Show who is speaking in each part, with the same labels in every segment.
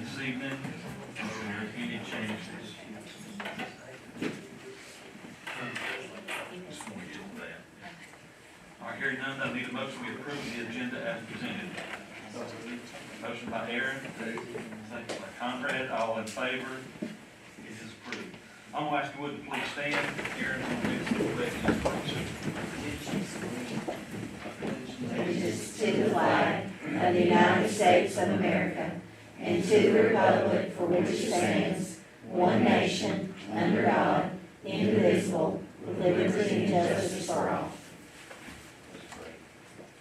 Speaker 1: this evening? Are there any changes? All right, hearing none, I need a motion to approve the agenda as presented. Motion by Aaron, second by Conrad, all in favor? It is approved. I'm gonna ask you would you please stand. Aaron's gonna lead us in the pledge of allegiance.
Speaker 2: Allegiance to the flag of the United States of America and to the republic for which it stands, one nation, under God, indivisible, with liberty and justice for all.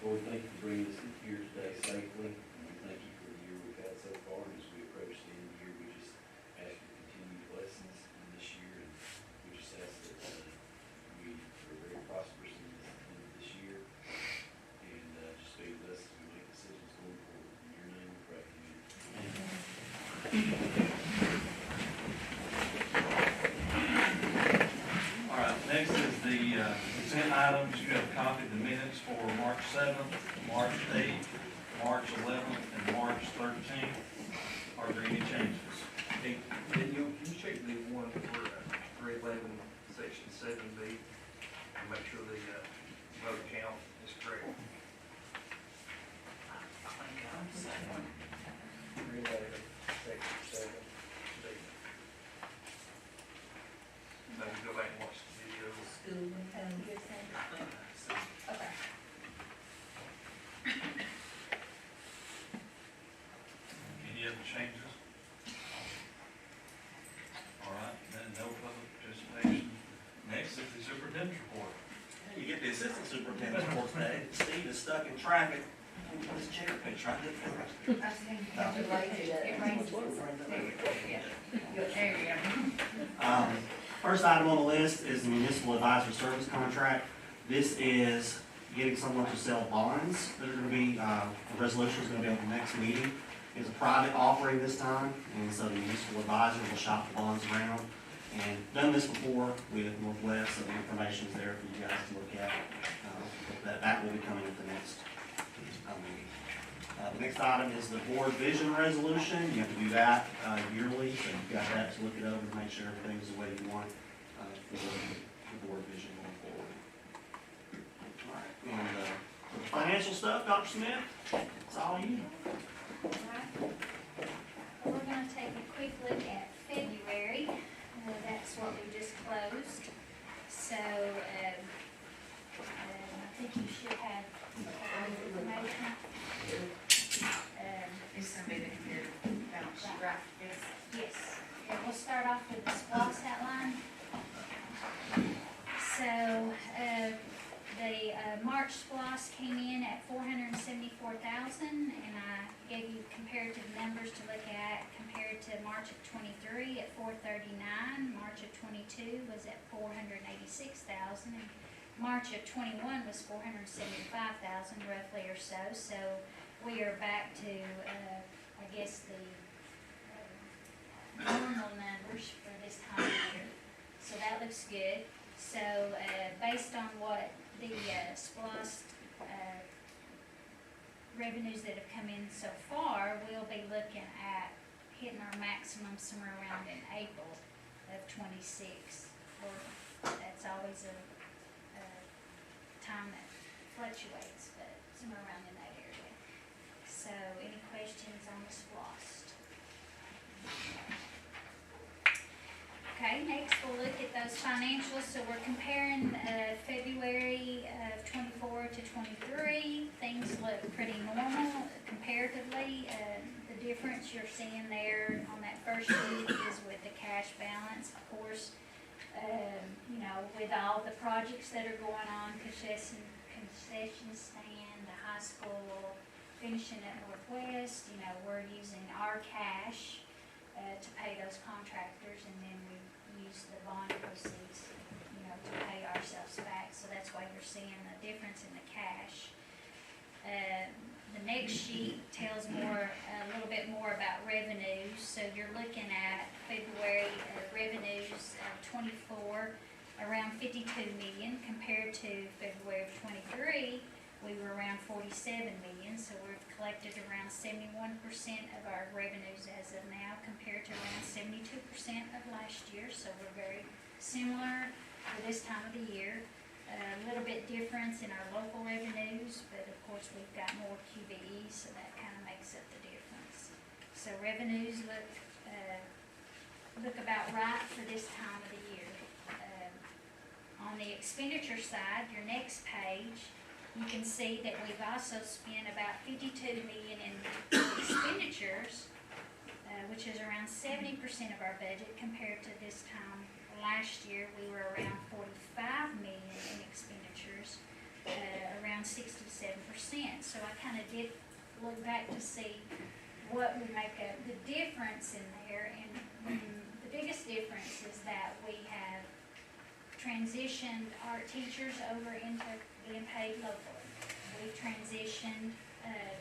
Speaker 3: Lord, thank you for bringing us here today safely, and we thank you for the year we've had so far. And as we approach the end of the year, we just ask you to continue blessings in this year, and we just ask that we are very prosperous in the end of this year, and just be with us as we make decisions going forward. In your name we pray. Amen.
Speaker 1: All right, next is the consent items. You have a copy of the minutes for March 7th, March 8th, March 11th, and March 13th. Are there any changes?
Speaker 4: Hey, Daniel, can you check the one for 311, section 7B, and make sure the vote count is correct? 311, section 7B. Maybe go back and watch the video.
Speaker 2: School and good thing. Okay.
Speaker 1: Any other changes? All right, then no public participation. Next is the superintendent's report.
Speaker 5: You get the assistant superintendent's report today. Steve is stuck in traffic. His chair picture, I did First item on the list is the municipal advisory service contract. This is getting someone to sell bonds. There's going to be, the resolution is going to be at the next meeting. It's a private offering this time, and so the municipal advisor will shop the bonds around. And done this before with Northwest, so the information is there for you guys to look at. That will be coming at the next meeting. The next item is the board vision resolution. You have to do that yearly, so you've got that to look it over and make sure everything's the way you want for the board vision going forward. All right, and for the financial stuff, Dr. Smith, it's all you.
Speaker 6: Alright, we're going to take a quick look at February. That's what we just closed. So, I think you should have information.
Speaker 7: It's gonna be the comparative balance sheet, right? Yes.
Speaker 6: Yes, and we'll start off with the SPLOST outline. So, the March SPLOST came in at $474,000, and I gave you comparative numbers to look at compared to March of '23 at $439, March of '22 was at $486,000, and March of '21 was $475,000 roughly or so. So we are back to, I guess, the normal numbers for this time of year. So that looks good. So based on what the SPLOST revenues that have come in so far, we'll be looking at hitting our maximum somewhere around in April of '26. That's always a time that fluctuates, but somewhere around in that area. So, any questions on the SPLOST? Okay, next we'll look at those financials. So we're comparing February of '24 to '23. Things look pretty normal comparatively. The difference you're seeing there on that first sheet is with the cash balance. Of course, you know, with all the projects that are going on, concession stand, the high school, finishing at Northwest, you know, we're using our cash to pay those contractors, and then we use the bond proceeds, you know, to pay ourselves back. So that's why you're seeing the difference in the cash. The next sheet tells a little bit more about revenues. So you're looking at February revenues of '24, around $52 million, compared to February of '23, we were around $47 million. So we've collected around 71% of our revenues as of now. of last year, so we're very similar for this time of the year. A little bit difference in our local revenues, but of course, we've got more QBE, so that kind of makes up the difference. So revenues look about right for this time of the year. On the expenditure side, your next page, you can see that we've also spent about 52 million in expenditures, which is around 70% of our budget compared to this time last year. We were around 45 million in expenditures, around 67%. So I kind of did look back to see what would make the difference in there, and the biggest difference is that we have transitioned our teachers over into being paid locally. We've transitioned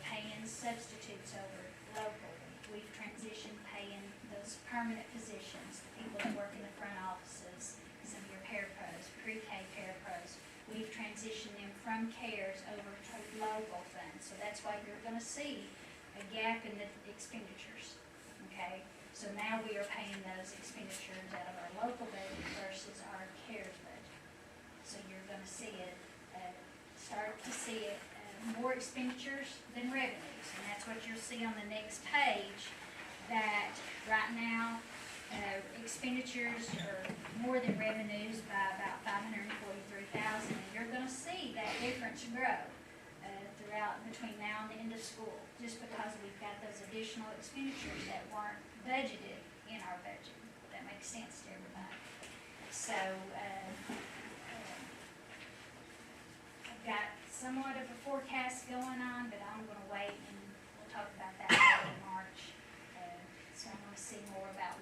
Speaker 6: paying substitutes over locally. We've transitioned paying those permanent positions, the people that work in the front offices, some of your parapros, pre-K parapros. We've transitioned them from CARES over to local funds. So that's why you're gonna see a gap in the expenditures, okay? So now we are paying those expenditures out of our local budget versus our CARES budget. So you're gonna see it, start to see it, more expenditures than revenues. And that's what you'll see on the next page, that right now, expenditures are more than revenues by about 543,000. And you're gonna see that difference grow throughout between now and the end of school, just because we've got those additional expenditures that weren't budgeted in our budget. If that makes sense to everybody. So, I've got somewhat of a forecast going on, but I'm gonna wait and we'll talk about that in March. So I wanna see more about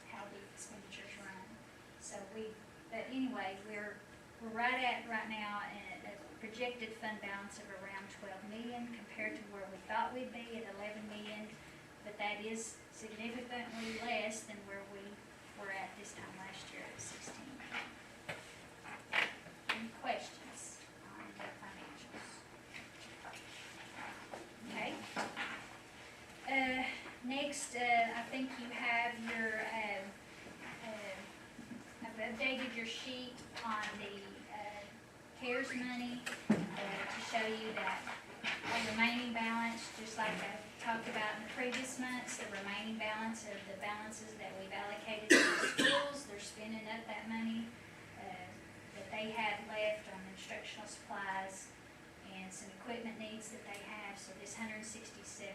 Speaker 6: how the expenditures run. So but anyway, we're right now at a projected fund balance of around 12 million compared to where we thought we'd be at 11 million, but that is significantly less than where we were at this time last year at 16 million. Any questions on the financials? Okay. Next, I think you have your, I've updated your sheet on the CARES money to show you that our remaining balance, just like I talked about in the previous months, the remaining balance of the balances that we've allocated to the schools, they're spending up that money that they had left on instructional supplies and some equipment needs that they have. So this 167,000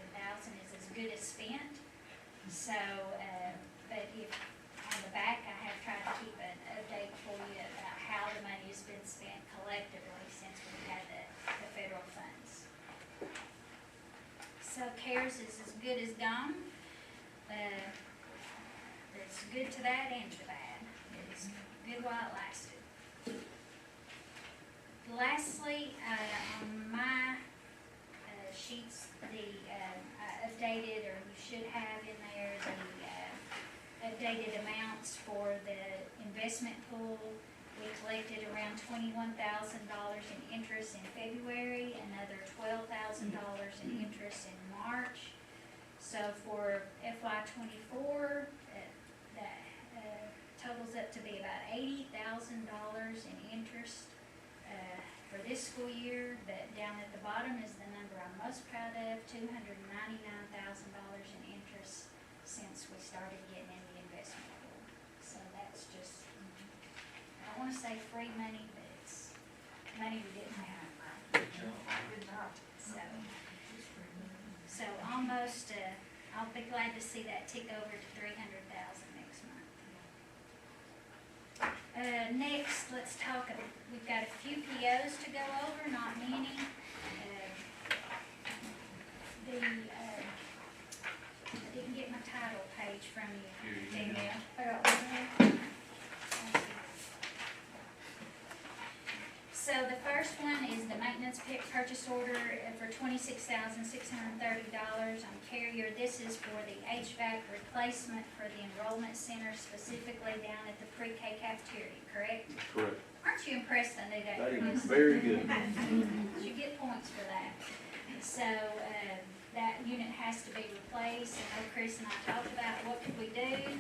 Speaker 6: is as good as spent. So, but if on the back, I have tried to keep an update for you about how the money has been spent collectively since we've had the federal funds. So CARES is as good as gone. It's good to that and to bad. It was good while it lasted. Lastly, on my sheets, I updated, or you should have in there, the updated amounts for the investment pool. We collected around $21,000 in interest in February, another $12,000 in interest in March. So for FY24, that totals up to be about $80,000 in interest for this school year. But down at the bottom is the number I'm most proud of, $299,000 in interest since we started getting in the investment pool. So that's just, I don't want to say free money, but it's money we didn't have.
Speaker 7: Good job.
Speaker 6: So almost, I'll be glad to see that tick over to 300,000 next month. Next, let's talk, we've got a few POs to go over, not many. I didn't get my title page from you, Danielle. So the first one is the maintenance purchase order for $26,630 on Carrier. This is for the HVAC replacement for the enrollment center, specifically down at the pre-K cafeteria, correct?
Speaker 8: Correct.
Speaker 6: Aren't you impressed I knew that?
Speaker 8: That is very good.
Speaker 6: You get points for that. So, that unit has to be replaced. I know Chris and I talked about what could we do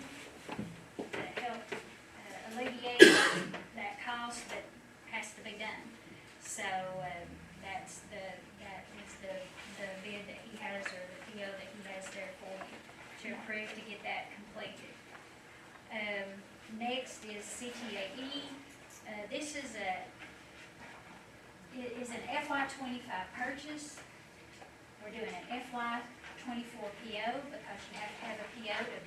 Speaker 6: to help alleviate that cost that has to be done. So, that is the bid that he has, or the PO that he has there for you to approve to get that completed. Next is CTAE. This is an FY 25 purchase. We're doing an FY 24 PO because you have to have a PO to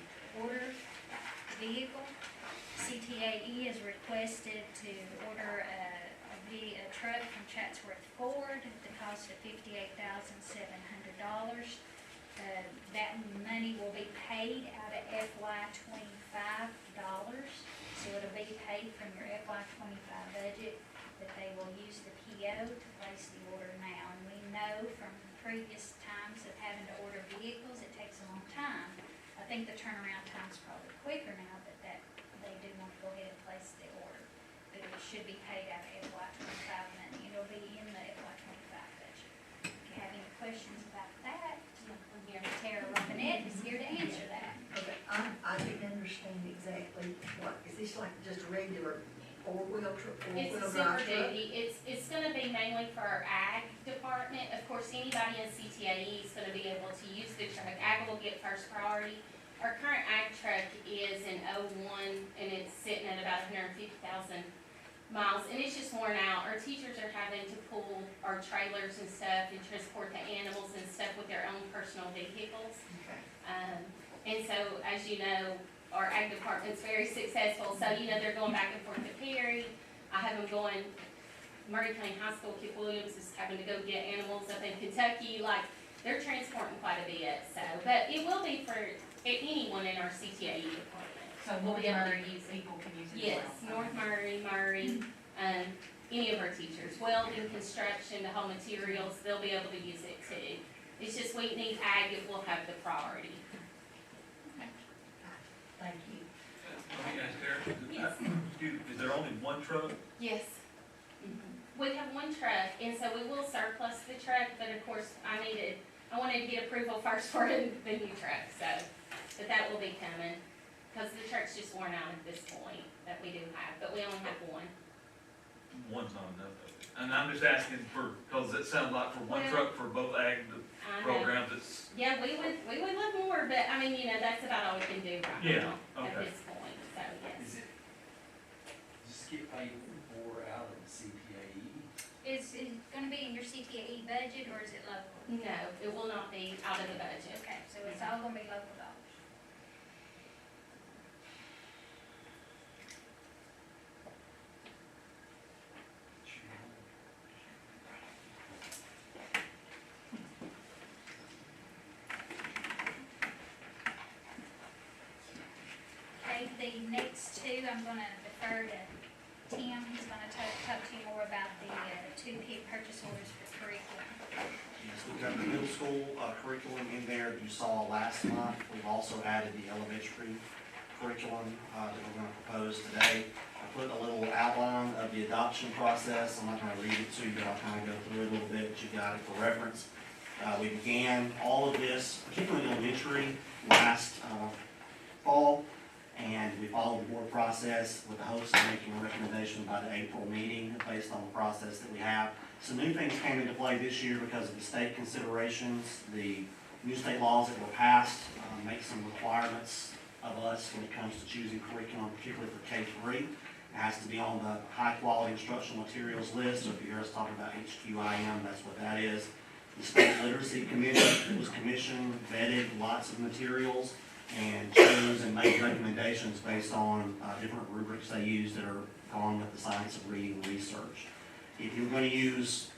Speaker 6: order the vehicle. CTAE is requested to order a truck from Chatsworth Ford at the cost of $58,700. That money will be paid out of FY 25 dollars, so it'll be paid from your FY 25 budget, but they will use the PO to place the order now. And we know from previous times of having to order vehicles, it takes a long time. I think the turnaround time's probably quicker now, but that they do want to go ahead and place the order. But it should be paid out of FY 25 money. It'll be in the FY 25 budget. If you have any questions about that, Tara Robinette is here to answer that.
Speaker 7: Okay, I didn't understand exactly what, is this like just a regular four-wheel
Speaker 8: It's a
Speaker 7: drive
Speaker 8: super
Speaker 7: truck?
Speaker 8: duty, it's gonna be mainly for our ag department. Of course, anybody in CTAE is gonna be able to use the truck. Ag will get first priority. Our current ag truck is an '01 and it's sitting at about 150,000 miles, and it's just worn out. Our teachers are having to pull our trailers and stuff and transport the animals and stuff with their own personal vehicles.
Speaker 7: Okay.
Speaker 8: And so, as you know, our ag department's very successful, so, they're going back and forth to Perry. I have them going, Murray County High School, Kip Williams is having to go get animals up in Kentucky, like, they're transporting quite a bit, so. But it will be for anyone in our CTAE department.
Speaker 9: So
Speaker 8: We'll
Speaker 9: North
Speaker 8: be able to
Speaker 9: Murray
Speaker 8: use it.
Speaker 9: people can use it
Speaker 8: Yes,
Speaker 9: as well.
Speaker 8: North Murray, any of our teachers, welding, construction, the whole materials, they'll be able to use it too. It's just we need ag, it will have the priority.
Speaker 7: Thank you.
Speaker 1: Let me ask Eric,
Speaker 8: Yes.
Speaker 1: is there only one truck?
Speaker 8: Yes. We have one truck, and so we will surplus the truck, but of course, I wanted to get approval first for the new truck, so, but that will be coming. Because the truck's just worn out at this point that we do have, but we only have one.
Speaker 1: One's not enough. And I'm just asking because it sounds like for one
Speaker 8: Well,
Speaker 1: truck for both ag
Speaker 8: I know.
Speaker 1: programs, it's,
Speaker 8: Yeah, we would love more, but that's about all we can do right
Speaker 1: Yeah,
Speaker 8: now at
Speaker 1: okay.
Speaker 8: this point, so yes.
Speaker 3: Is it, just get paid for out of the CPAE?
Speaker 6: Is it gonna be in your CTAE budget, or is it local?
Speaker 8: No, it will not be out of the budget.
Speaker 6: Okay, so it's all gonna be local dollars. Okay, the next two, I'm gonna defer to Tim. He's gonna talk to you more about the two PIP purchase orders for curriculum.
Speaker 5: Yes, we've got the middle school curriculum in there that you saw last month. We've also added the elementary curriculum that we're going to propose today. I put a little outline of the adoption process. I'm not going to read it to you, but I'll kind of go through it a little bit, but you got it for reference. We began all of this, particularly elementary, last fall, and we followed the board process with the hopes of making a recommendation by the April meeting based on the process that we have. Some new things came into play this year because of the state considerations. The new state laws that were passed make some requirements of us when it comes to choosing curriculum, particularly for K-3. It has to be on the high-quality instructional materials list, so if you hear us talking about HQIM, that's what that is. The State Literacy Committee was commissioned, vetted lots of materials, and chose and made recommendations based on different rubrics they use that are gone with the science of reading and research. If you're going to use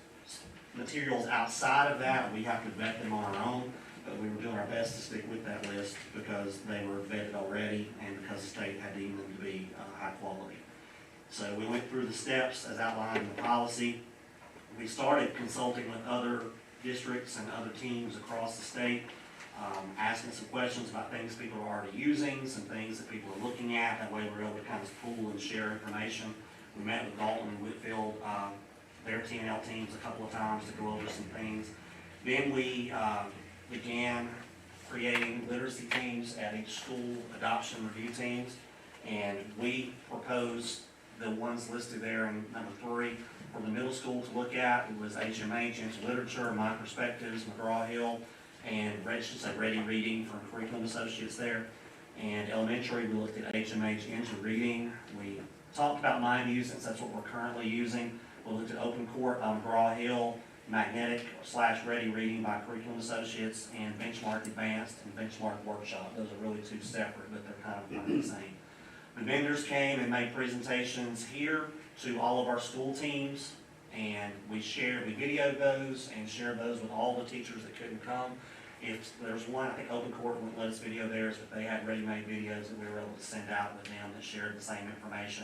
Speaker 5: materials outside of that, we have to vet them on our own, but we were doing our best to stick with that list because they were vetted already and because the state had deemed them to be high quality. So we went through the steps as outlined in the policy. We started consulting with other districts and other teams across the state, asking some questions about things people are already using, some things that people are looking at. That way we're able to kind of pool and share information. We met with Dalton and Whitfield, their TNL teams a couple of times to go over some things. Then we began creating literacy teams at each school, adoption review teams, and we proposed the ones listed there in number 3 for the middle school to look at. It was HMH, Into Literature, My Perspectives, McGraw-Hill, and Ready Reading from Curriculum Associates there. And elementary, we looked at HMH, Into Reading. We talked about My View since that's what we're currently using. We looked at Open Court by McGraw-Hill, Magnetic/Ready Reading by Curriculum Associates, and Benchmark Advanced and Benchmark Workshop. Those are really 2 separate, but they're kind of the same. The vendors came and made presentations here to all of our school teams, and we videoed those and shared those with all the teachers that couldn't come. If there's one, I think Open Court wouldn't let us video theirs, but they had ready-made videos that we were able to send out with them that shared the same information.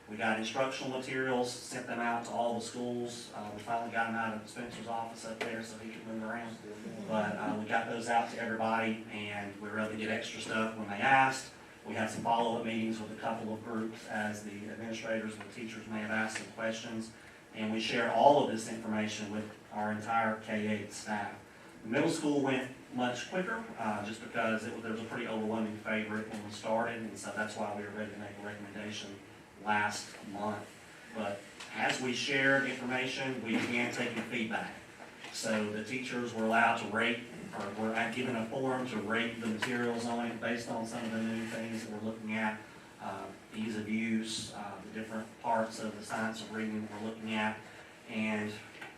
Speaker 5: We got instructional materials, sent them out to all the schools. We finally got them out of Spencer's office up there so he could move around. But we got those out to everybody, and we were able to get extra stuff when they asked. We had some follow-up meetings with a couple of groups as the administrators and the teachers may have asked some questions. And we shared all of this information with our entire K-8 staff. The middle school went much quicker, just because there was a pretty overwhelming favorite when we started, and so that's why we were ready to make a recommendation last month. But as we shared information, we began taking feedback. So the teachers were allowed to rate, or were given a form to rate the materials on it based on some of the new things that we're looking at, ease of use, the different parts of the science of reading that we're looking at. And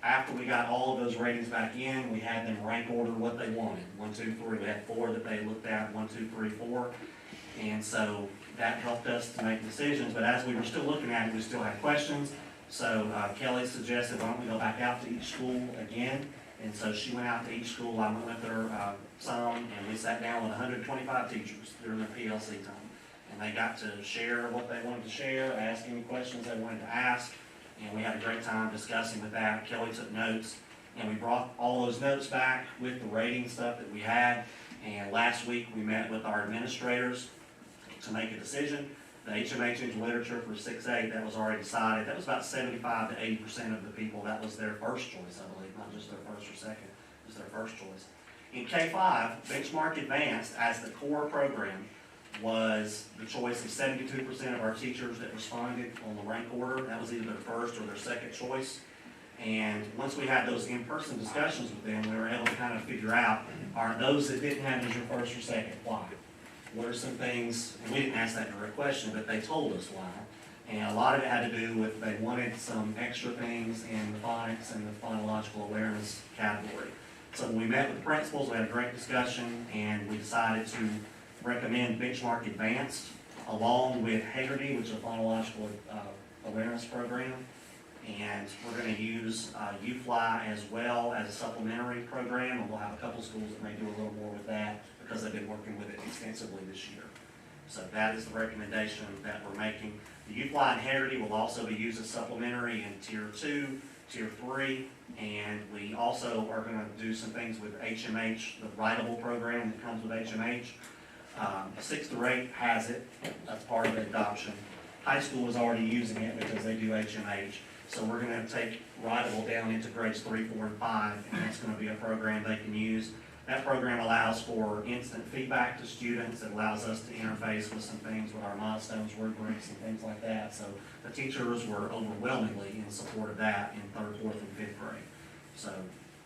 Speaker 5: after we got all of those ratings back in, we had them rank order what they wanted. 1, 2, 3. We had 4 that they looked at, 1, 2, 3, 4. And so that helped us to make decisions. But as we were still looking at it, we still had questions. So Kelly suggested, why don't we go back out to each school again? And so she went out to each school. I went with her some, and we sat down with 125 teachers during their PLC time. And they got to share what they wanted to share, ask any questions they wanted to ask. And we had a great time discussing with that. Kelly took notes, and we brought all those notes back with the rating stuff that we had. And last week, we met with our administrators to make a decision. The HMH Into Literature for 6A, that was already decided. That was about 75 to 80% of the people. That was their first choice, I believe, not just their first or second. It was their first choice. In K5, Benchmark Advanced, as the core program, was the choice of 72% of our teachers that responded on the rank order. That was either their first or their second choice. And once we had those in-person discussions with them, we were able to kind of figure out, are those that didn't have it as your first or second, why? What are some things, and we didn't ask that direct question, but they told us why. And a lot of it had to do with they wanted some extra things in the phonics and the phonological awareness category. So when we met with the principals, we had a great discussion, and we decided to recommend Benchmark Advanced along with Hagerty, which is a phonological awareness program. And we're going to use UFly as well as a supplementary program, and we'll have a couple schools that may do a little more with that because they've been working with it extensively this year. So that is the recommendation that we're making. The UFly and Hagerty will also be used as supplementary in Tier 2, Tier 3, and we also are going to do some things with HMH, the writable program that comes with HMH. 6 through 8 has it. That's part of the adoption. High school is already using it because they do HMH. So we're going to take writable down into grades 3, 4, and 5, and that's going to be a program they can use. That program allows for instant feedback to students. It allows us to interface with some things with our milestones, word breaks, and things like that. So the teachers were overwhelmingly in support of that in 3rd, 4th, and 5th grade. So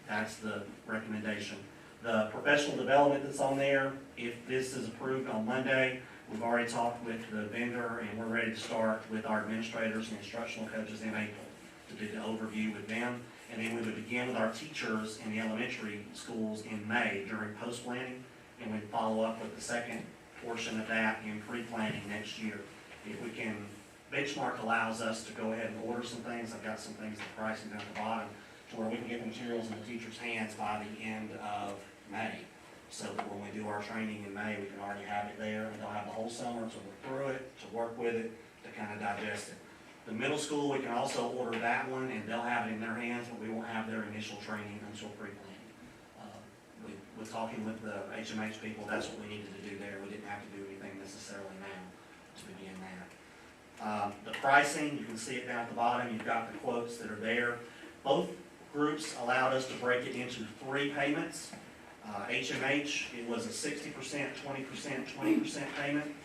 Speaker 5: that's the recommendation. The professional development that's on there, if this is approved on Monday, we've already talked with the vendor, and we're ready to start with our administrators and instructional coaches in April to do the overview with them. And then we would begin with our teachers in the elementary schools in May during post-planning, and we'd follow up with the second portion of that in pre-planning next year. If we can, Benchmark allows us to go ahead and order some things. I've got some things, the pricing down at the bottom, to where we can get the materials in the teachers' hands by the end of May. So that when we do our training in May, we can already have it there, and they'll have the whole summer to look through it, to work with it, to kind of digest it. The middle school, we can also order that one, and they'll have it in their hands, but we won't have their initial training until pre-planning. We're talking with the HMH people, that's what we needed to do there. We didn't have to do anything necessarily now to begin that. The pricing, you can see it down at the bottom. You've got the quotes that are there. Both groups allowed us to break it into 3 payments. HMH, it was a 60%, 20%, 20% payment.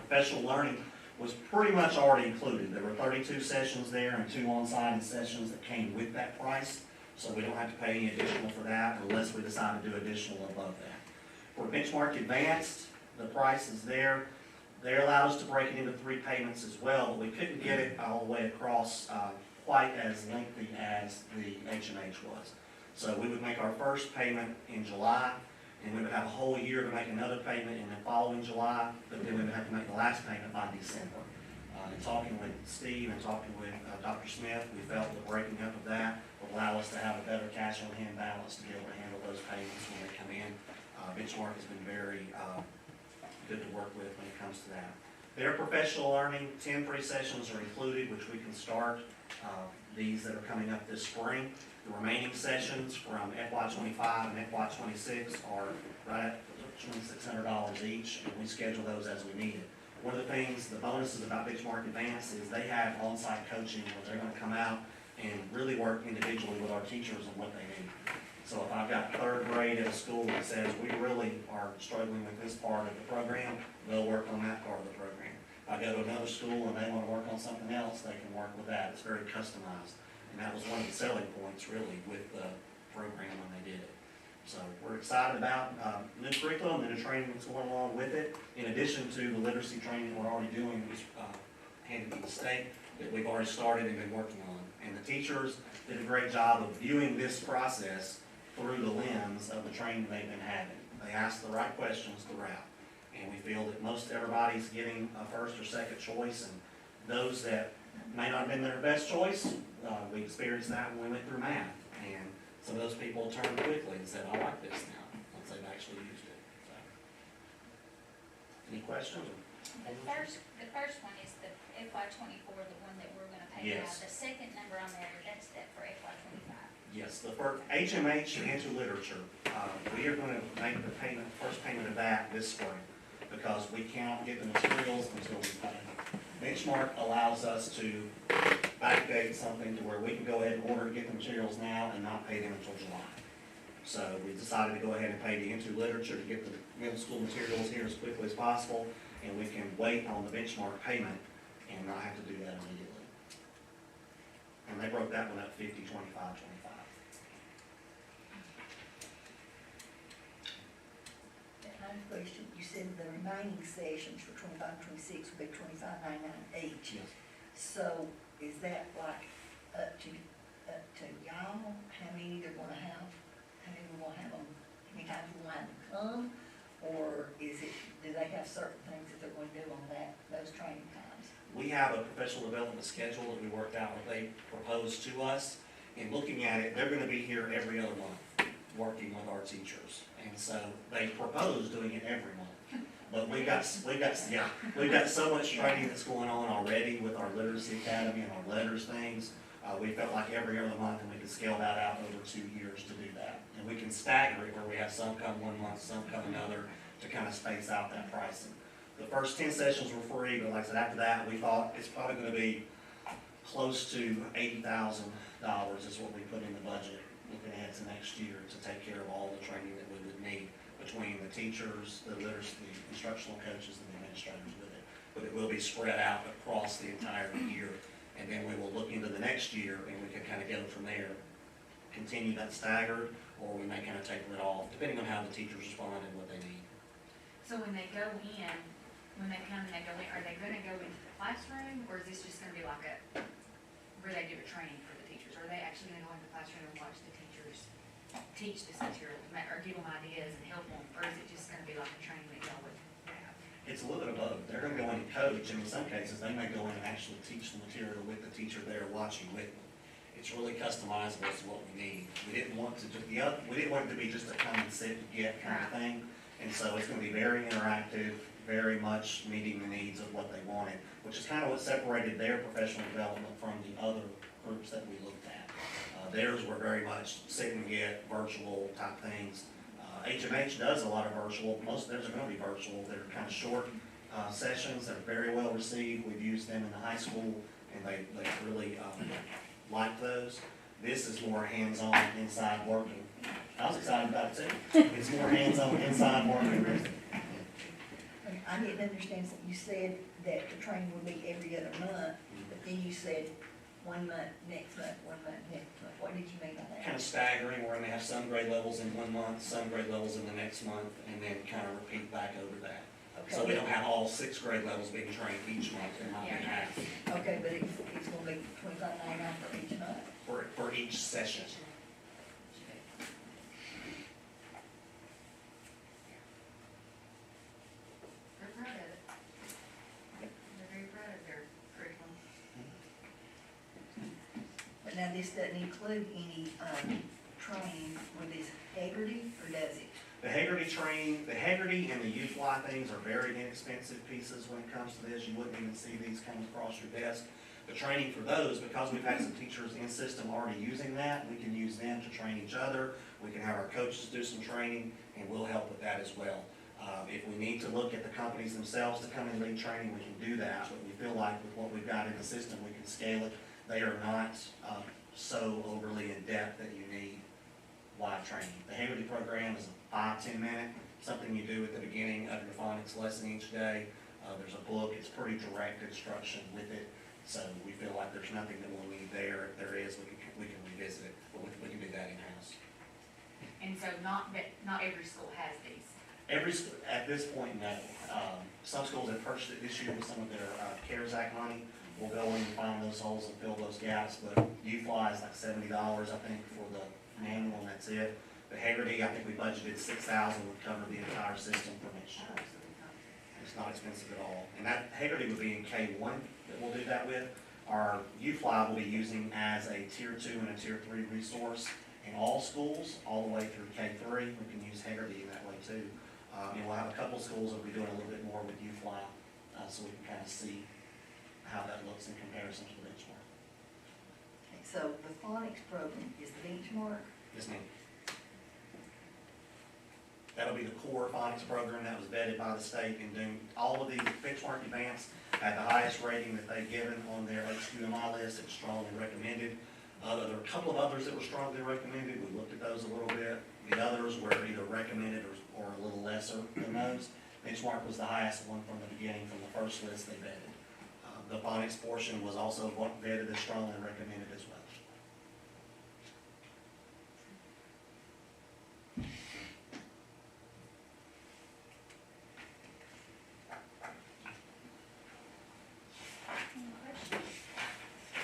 Speaker 5: Professional learning was pretty much already included. There were 32 sessions there and 2 on-site sessions that came with that price, so we don't have to pay any additional for that unless we decide to do additional above that. For Benchmark Advanced, the price is there. They allowed us to break it into 3 payments as well, but we couldn't get it all the way across quite as lengthy as the HMH was. So we would make our first payment in July, and we would have a whole year to make another payment in the following July, but then we would have to make the last payment by December. In talking with Steve and talking with Dr. Smith, we felt the breaking up of that will allow us to have a better cash on hand balance to be able to handle those payments when they come in. Benchmark has been very good to work with when it comes to that. Their professional learning, 10 free sessions are included, which we can start these that are coming up this spring. The remaining sessions from FY25 and FY26 are right at $2,600 each, and we schedule those as we need it. One of the things, the bonuses about Benchmark Advance is they have on-site coaching where they're going to come out and really work individually with our teachers on what they need. So if I've got 3rd grade at a school that says we really are struggling with this part of the program, they'll work on that part of the program. If I go to another school and they want to work on something else, they can work with that. It's very customized. And that was one of the selling points really with the program when they did it. So we're excited about new curriculum and the training that's going along with it. In addition to the literacy training we're already doing, which handed to the state, that we've already started and been working on. And the teachers did a great job of viewing this process through the lens of the training they've been having. They ask the right questions throughout. And we feel that most everybody's getting a first or second choice, and those that may not have been their best choice, we experienced that when we went through math. And some of those people turned quickly and said, I like this now, once they've actually used it. So, any questions?
Speaker 6: The first one is the FY24, the one that we're gonna pay out.
Speaker 5: Yes.
Speaker 6: The second number on there, that's that for FY25.
Speaker 5: Yes, the first, HMH and Into Literature, we are going to make the payment, first payment of that this spring, because we cannot get the materials until we pay. Benchmark allows us to backdate something to where we can go ahead and order and get the materials now and not pay them until July. So we decided to go ahead and pay the Into Literature to get the middle school materials here as quickly as possible, and we can wait on the Benchmark payment and not have to do that immediately. And they broke that one up 50, 25, 25.
Speaker 7: Another question, you said the remaining sessions for 25-26 will be $25.99 each.
Speaker 5: Yes.
Speaker 7: So is that like up to y'all, how many they're gonna have? How many we're gonna have them, how many times we're gonna have them come? Or is it, do they have certain things that they're gonna do on those training times?
Speaker 5: We have a professional development schedule that we worked out, what they proposed to us. And looking at it, they're gonna be here every other month, working with our teachers. And so they propose doing it every month. But we've got so much training that's going on already with our literacy academy and our letters things. We felt like every other month, and we could scale that out over 2 years to do that. And we can stagger it where we have some come one month, some come another, to kind of space out that pricing. The first 10 sessions were free, but like I said, after that, we thought it's probably gonna be close to $80,000 is what we put in the budget, looking ahead to next year to take care of all the training that we would need between the teachers, the literacy, the instructional coaches, and the administrators with it. But it will be spread out across the entire year. And then we will look into the next year, and we can kind of go from there, continue that staggered, or we may kind of taper it off, depending on how the teachers respond and what they need.
Speaker 9: So when they go in, when they come and they go in, are they gonna go into the classroom, or is this just gonna be like where they do a training for the teachers? Are they actually gonna go into the classroom and watch the teachers teach this material, or give them ideas and help them, or is it just gonna be like a training that y'all would have?
Speaker 5: It's a little bit of both. They're gonna go in and coach, and in some cases, they may go in and actually teach the material with the teacher there watching with them. It's really customizable to what we need. We didn't want it to be just a come and sit and get kind of thing. And so it's gonna be very interactive, very much meeting the needs of what they wanted, which is kind of what separated their professional development from the other groups that we looked at. Theirs were very much sit and get, virtual type things. HMH does a lot of virtual. Most of theirs are going to be virtual. They're kind of short sessions that are very well received. We've used them in the high school, and they really like those. This is more hands-on, inside working I was excited about it too. It's more hands-on inside work.
Speaker 7: I didn't understand, you said that the training would be every other month, but then you said 1 month, next month, 1 month, next month. What did you mean by that?
Speaker 5: Kind of staggering, we're gonna have some grade levels in 1 month, some grade levels in the next month, and then kind of repeat back over that. So we don't have all 6 grade levels being trained each month, it might be half
Speaker 7: Okay, but it's gonna be $25.99 for each month?
Speaker 5: for each session.
Speaker 9: They're proud of it. They're very proud of their curriculum.
Speaker 7: But now this doesn't include any, training with this Haggerty, or does it?
Speaker 5: The Haggerty and the U-Fly things are very inexpensive pieces when it comes to this. You wouldn't even see these come across your desk. The training for those, because we've had some teachers in system already using that, we can use them to train each other. We can have our coaches do some training, and we'll help with that as well. If we need to look at the companies themselves to come and lead training, we can do that. But we feel like with what we've got in the system, we can scale it. They are not so overly in depth that you need live training. The Haggerty program is a 5-10 minute, something you do at the beginning of your phonics lesson each day. There's a book, it's pretty direct instruction with it, so we feel like there's nothing that we'll need there. If there is, we can revisit it, but we can do that in-house.
Speaker 9: And so not every school has these.
Speaker 5: At this point, no. Some schools have purchased it this year with some of their CARES Act money. We'll go in and find those holes and fill those gaps, but U-Fly is like $70, I think, for the manual, and that's it. The Haggerty, I think we budgeted $6,000 would cover the entire system for next year. It's not expensive at all. And that Haggerty would be in K1 that we'll do that with. Our U-Fly will be using as a Tier 2 and a Tier 3 resource in all schools, all the way through K3. We can use Haggerty in that way too. And we'll have a couple schools that will be doing a little bit more with U-Fly, so we can kind of see how that looks in comparison to the benchmark.
Speaker 7: Okay, so the phonics program is the benchmark?
Speaker 5: Yes, ma'am. That'll be the core phonics program that was vetted by the state and doing all of these benchmark events at the highest rating that they've given on their HQMI list. It's strongly recommended. There were a couple of others that were strongly recommended. We looked at those a little bit. The others were either recommended or a little lesser than those. Benchmark was the highest one from the beginning, from the first list they vetted. The phonics portion was also vetted as strongly recommended as well.
Speaker 6: Any questions?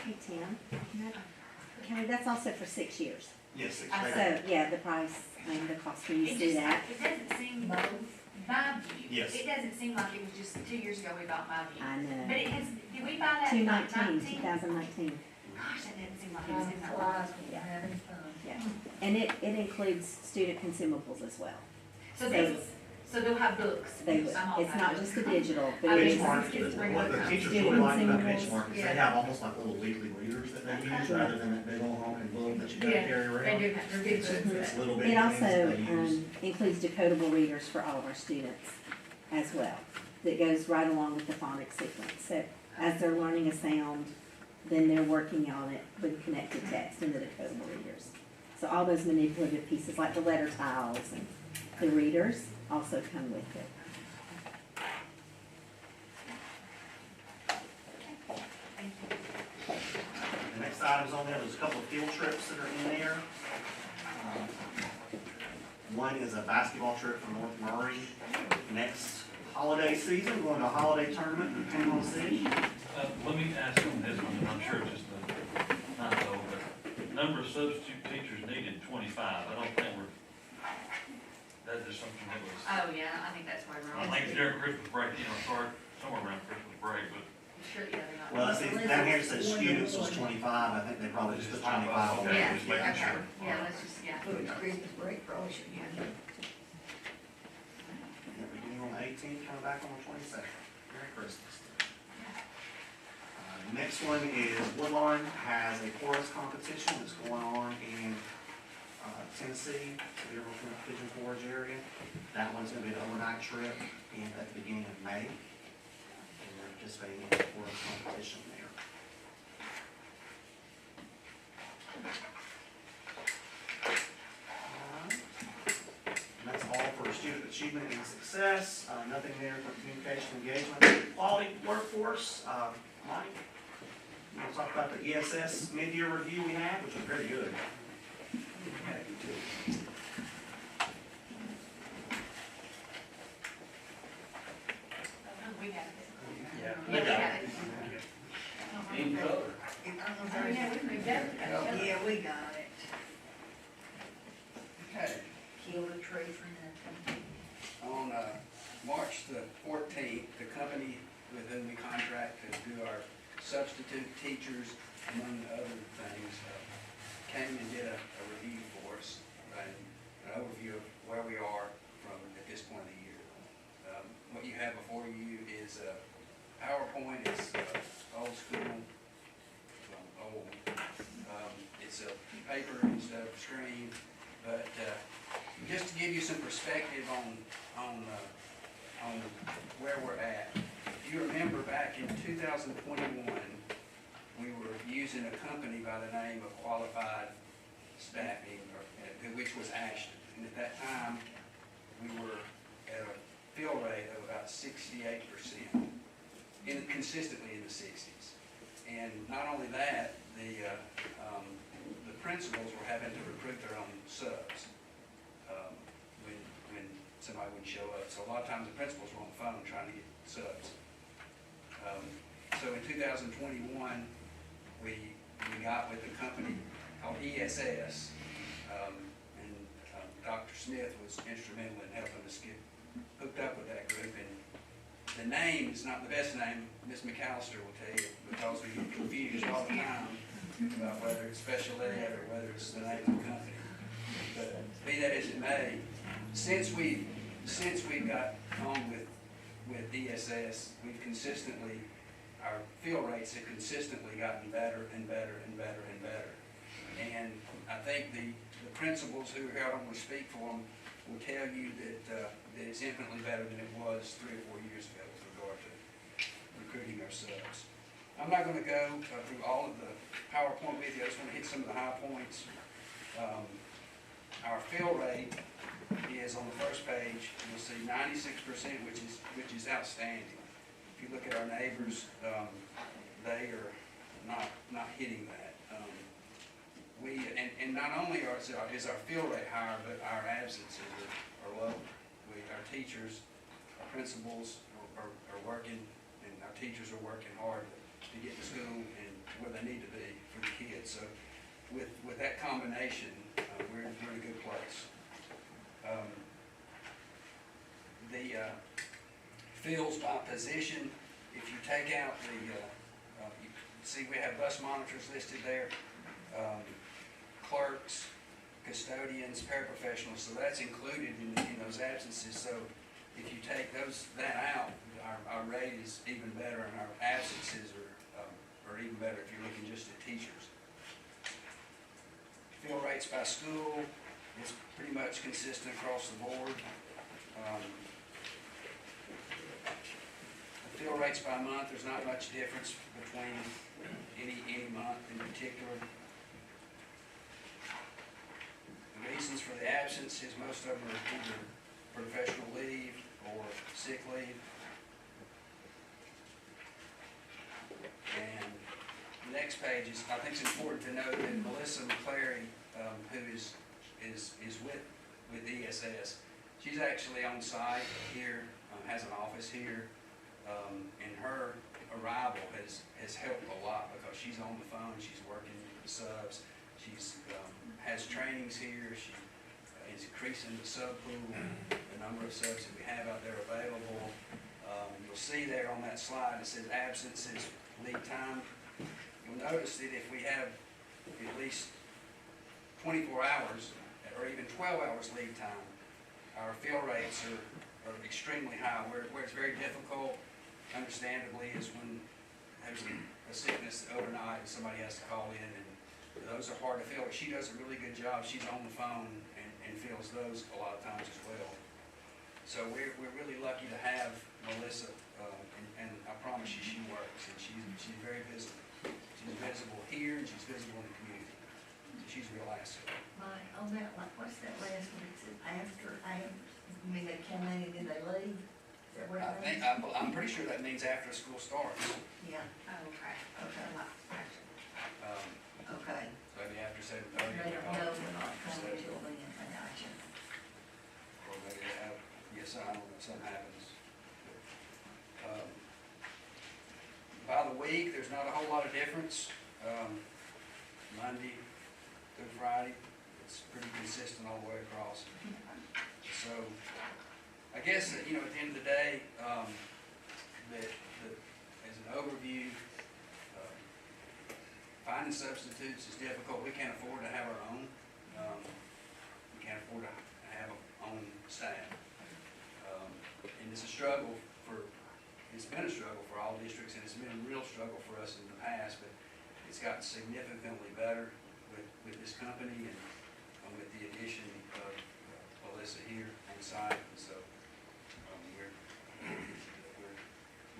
Speaker 2: Hey, Tim, okay, that's also for 6 years.
Speaker 5: Yes, it's
Speaker 9: I
Speaker 5: there.
Speaker 2: So, yeah, the price and the cost for you to
Speaker 9: It
Speaker 2: do
Speaker 9: just,
Speaker 2: that.
Speaker 9: it doesn't seem, my view.
Speaker 5: Yes.
Speaker 9: It doesn't seem like it was just 2 years ago we bought my view.
Speaker 2: I know.
Speaker 9: But it has, did we buy that in like
Speaker 2: 2019.
Speaker 9: Gosh, that
Speaker 2: 2019,
Speaker 9: didn't seem like it was in that long.
Speaker 7: Flies when you're having fun.
Speaker 2: yeah. And it includes student consumables as well.
Speaker 9: So they'll have books.
Speaker 2: They will.
Speaker 9: I'm all
Speaker 2: It's
Speaker 9: about
Speaker 2: not
Speaker 9: books.
Speaker 2: just the digital, but
Speaker 9: I
Speaker 2: it
Speaker 9: mean,
Speaker 2: is.
Speaker 5: Benchmark, what the teachers
Speaker 2: Student
Speaker 5: really like about
Speaker 2: consumables.
Speaker 5: Benchmark is they
Speaker 9: Yeah.
Speaker 5: have almost like little weekly readers that they use, rather than that big old honking book that you gotta
Speaker 9: Yeah,
Speaker 5: carry
Speaker 9: They
Speaker 5: around.
Speaker 9: do have, they're big books.
Speaker 5: It's little bit
Speaker 2: It
Speaker 5: things that
Speaker 2: also
Speaker 5: they use.
Speaker 2: includes decodable readers for all of our students as well, that goes right along with the phonics sequence. So as they're learning a sound, then they're working on it with connected text in the decodable readers. So all those manipulative pieces, like the letter tiles and the readers, also come with it.
Speaker 5: The next items on there, there's a couple of field trips that are in there. One is a basketball trip from North Murray. Next holiday season, going to a holiday tournament in Panama City.
Speaker 1: Let me ask on this one, and I'm sure it's just not so, but number of substitute teachers needed 25. I don't think that's just something that was,
Speaker 9: Oh, yeah, I think that's why we're
Speaker 1: I
Speaker 9: on.
Speaker 1: think during Christmas break, start somewhere around Christmas break, but
Speaker 9: Sure, yeah, they're not.
Speaker 5: Well, I see, down here it says students was 25, I think they probably just put 25 on there.
Speaker 9: Yeah,
Speaker 1: just making
Speaker 9: okay,
Speaker 1: sure.
Speaker 9: yeah, let's just, yeah.
Speaker 7: So it's Christmas break, probably should be.
Speaker 5: Beginning on the 18th, coming back on the 22nd. Merry Christmas. Next one is Woodlawn has a chorus competition that's going on in Tennessee, the Pigeon Forge area. That one's gonna be an overnight trip at the beginning of May. And we're participating in the chorus competition there. success, nothing there for communication engagement. Quality workforce, Mike, you want to talk about the ESS mid-year review we had, which was very good. Happy to.
Speaker 9: We have it.
Speaker 3: Yeah.
Speaker 9: Yeah, we have it.
Speaker 3: In color.
Speaker 9: Oh, yeah, we moved up.
Speaker 7: Yeah, we got it.
Speaker 10: Okay,
Speaker 7: Kill a tree for nothing.
Speaker 10: on March the 14th, the company with whom we contract to do our substitute teachers, among other things, came and did a review for us, and an overview of where we are from at this point of the year. What you have before you is a PowerPoint. It's old school, old. It's a paper instead of screen, but just to give you some perspective on where we're at. If you remember back in 2021, we were using a company by the name of Qualified Staffing, which was Ashton. And at that time, we were at a fill rate of about 68%, consistently in the 60s. And not only that, the principals were having to recruit their own subs when somebody wouldn't show up. So a lot of times the principals were on the phone trying to get subs. So in 2021, we got with a company called ESS, and Dr. Smith was instrumental in helping us get hooked up with that group. And the name is not the best name, Ms. McAllister will tell you, because we get confused all the time about whether it's special ed or whether it's the name of the company. But be that as it may, since we got on with ESS, we've consistently, our fill rates have consistently gotten better and better and better and better. And I think the principals who are here, I don't want to speak for them, will tell you that it's infinitely better than it was 3 or 4 years ago with regard to recruiting our subs. I'm not going to go through all of the PowerPoint with you. I just want to hit some of the high points. Our fill rate is on the first page. You'll see 96%, which is outstanding. If you look at our neighbors, they are not hitting that. And not only is our fill rate higher, but our absences are low. Our teachers, our principals are working, and our teachers are working hard to get to school and where they need to be for the kids. So with that combination, we're in a good place. The fills by position, if you take out you see we have bus monitors listed there, clerks, custodians, paraprofessionals, so that's included in those absences. So if you take that out, our rate is even better, and our absences are even better if you're looking just at teachers. Fill rates by school, it's pretty much consistent across the board. The fill rates by month, there's not much difference between any month in particular. The reasons for the absence is most of them are either professional leave or sick leave. And the next page is, I think it's important to note that Melissa McClary, who is with ESS, she's actually on site here, has an office here, and her arrival has helped a lot because she's on the phone, she's working with the subs, she's has trainings here, she is increasing the sub pool, the number of subs that we have out there available. You'll see there on that slide, it says absences, lead time. You'll notice that if we have at least 24 hours or even 12 hours lead time, our fill rates are extremely high. Where it's very difficult, understandably, is when there's a sickness overnight and somebody has to call in, and those are hard to fill. But she does a really good job. She's on the phone and fills those a lot of times as well. So we're really lucky to have Melissa, and I promise you she works, and she's very visible. She's visible here, and she's visible in the community. So she's a real asset.
Speaker 7: Mike, on that, like, what's that last one? It says after hours, You mean they come in and then they leave? Is that what
Speaker 10: I
Speaker 7: it
Speaker 10: think,
Speaker 7: means?
Speaker 10: I'm pretty sure that means after school starts.
Speaker 7: Yeah,
Speaker 9: Oh, okay.
Speaker 7: okay,
Speaker 10: Um,
Speaker 7: okay.
Speaker 10: maybe after seven
Speaker 7: They
Speaker 10: thirty.
Speaker 7: don't know they're not coming till then, I got you.
Speaker 10: Or maybe they have, yes, I don't know, something happens. By the week, there's not a whole lot of difference. Monday through Friday, it's pretty consistent all the way across. So, I guess, that, you know, at the end of the day, as an overview, finding substitutes is difficult. We can't afford to have our own. We can't afford to have our own staff. And it's a struggle it's been a struggle for all districts, and it's been a real struggle for us in the past, but it's gotten significantly better with this company and with the addition of Melissa here on site, and so we're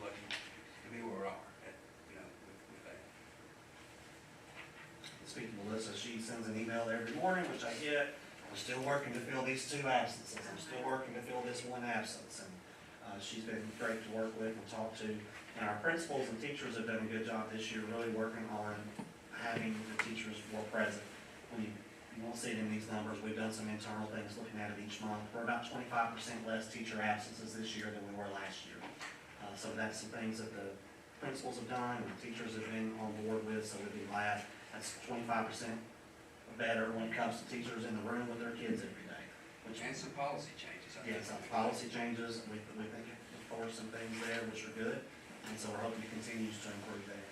Speaker 10: lucky to be where we are, with that.
Speaker 5: Speaking to Melissa, she sends an email every morning, which I get. I'm still working to fill these 2 absences. I'm still working to fill this 1 absence. And she's been great to work with and talk to. And our principals and teachers have done a good job this year, really working on having the teachers more present. You won't see it in these numbers. We've done some internal things looking at it each month. We're about 25% less teacher absences this year than we were last year. So that's some things that the principals have done and the teachers have been on board with, so we'd be glad. That's 25% better when it comes to teachers in the room with their kids every day.
Speaker 10: And some policy changes. I think.
Speaker 5: Yeah, some policy changes, we think it enforced some things there which are good, and so we're hoping it continues to improve there.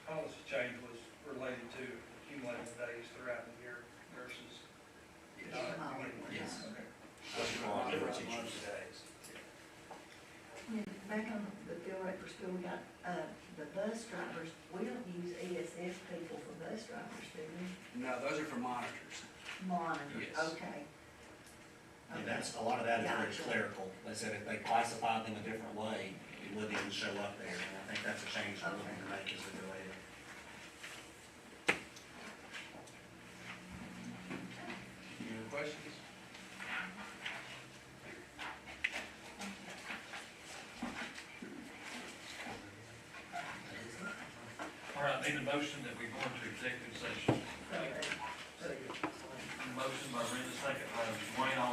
Speaker 4: Policy change was related to accumulating days throughout the year versus
Speaker 10: Yes.
Speaker 4: not accumulating.
Speaker 10: Yes.
Speaker 4: Okay.
Speaker 10: Those are all different teachers' days.
Speaker 7: Back on the field rate for school, we got, the bus drivers, we don't use ESS people for bus drivers, do we?
Speaker 10: No, those are for monitors.
Speaker 7: Monitors,
Speaker 10: Yes.
Speaker 7: okay.
Speaker 5: And that's, a lot of that is very
Speaker 7: Gotcha.
Speaker 5: clerical. They said if they classified them a different way, it wouldn't even show up there, and I think that's a change we're looking to make as we go ahead.
Speaker 10: Any other questions?
Speaker 1: All right, need a motion that we go into executive session.
Speaker 7: So,
Speaker 1: Motion by Brenda, second by Dwayne, all